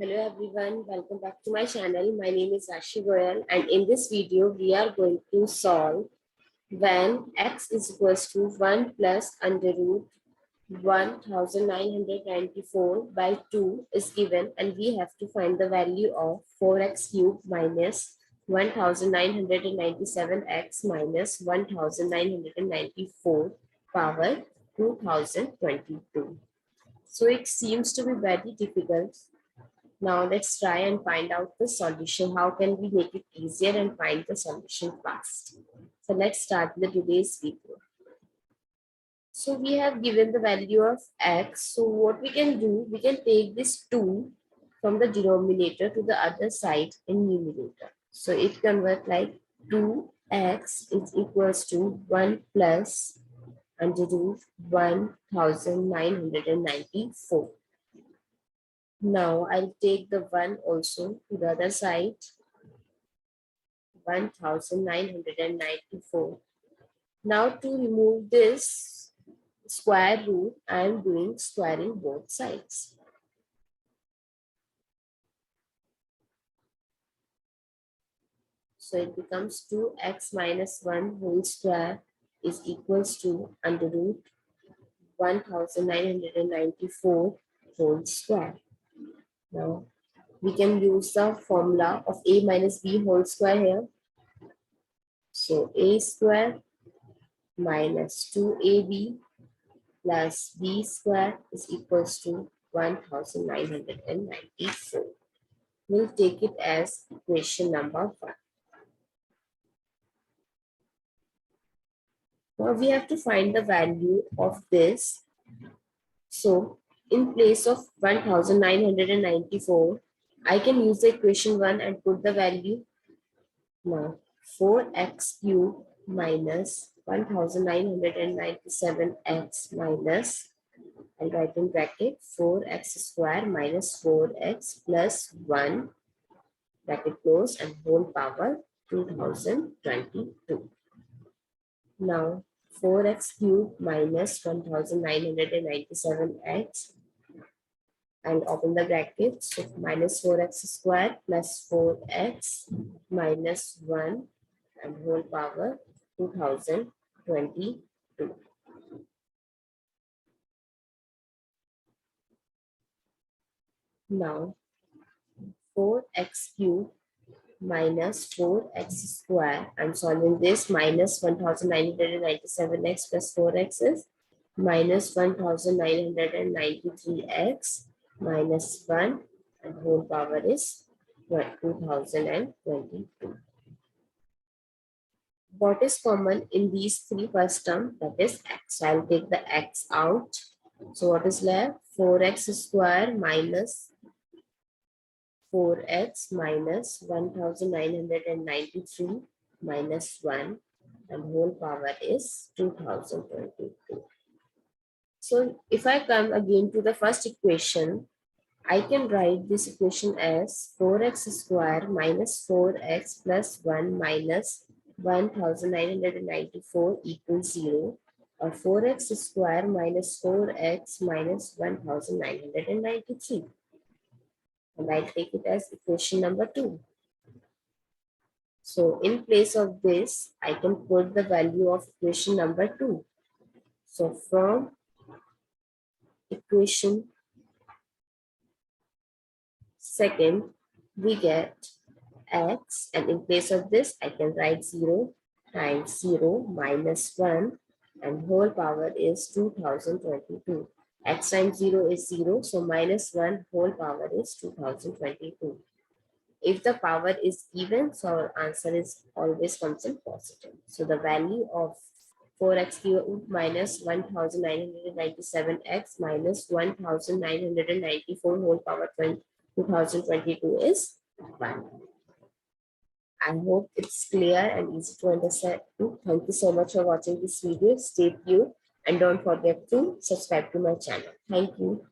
Hello everyone, welcome back to my channel. My name is Rashi Goel and in this video we are going to solve when x is equals to 1 plus under root 1994 by 2 is given and we have to find the value of 4x cubed minus 1997x minus 1994 power 2022. So it seems to be very difficult. Now let's try and find out the solution. How can we make it easier and find the solution fast? So let's start with today's video. So we have given the value of x. So what we can do, we can take this 2 from the denominator to the other side in numerator. So it converts like 2x is equals to 1 plus under root 1994. Now I'll take the 1 also to the other side, 1994. Now to remove this square root, I am doing squaring both sides. So it becomes 2x minus 1 whole square is equals to under root 1994 whole square. Now we can use the formula of a minus b whole square here. So a square minus 2ab plus b square is equals to 1994. We'll take it as equation number 1. Now we have to find the value of this. So in place of 1994, I can use the equation 1 and put the value. Now 4x cubed minus 1997x minus, I'll write in bracket 4x square minus 4x plus 1 bracket close and whole power 2022. Now 4x cubed minus 1997x and open the bracket, so minus 4x square plus 4x minus 1 and whole power 2022. Now 4x cubed minus 4x square, I'm solving this, minus 1997x plus 4x is minus 1993x minus 1 and whole power is 2022. What is common in these three first terms? That is x. So I'll take the x out. So what is left? 4x square minus 4x minus 1993 minus 1 and whole power is 2022. So if I come again to the first equation, I can write this equation as 4x square minus 4x plus 1 minus 1994 equals 0, or 4x square minus 4x minus 1993. And I take it as equation number 2. So in place of this, I can put the value of equation number 2. So from equation second, we get x, and in place of this, I can write 0 times 0 minus 1 and whole power is 2022. X times 0 is 0, so minus 1 whole power is 2022. If the power is even, so our answer is always comes in positive. So the value of 4x cubed minus 1997x minus 1994 whole power 2022 is 1. I hope it's clear and easy to understand. Thank you so much for watching this video. Stay tuned and don't forget to subscribe to my channel. Thank you.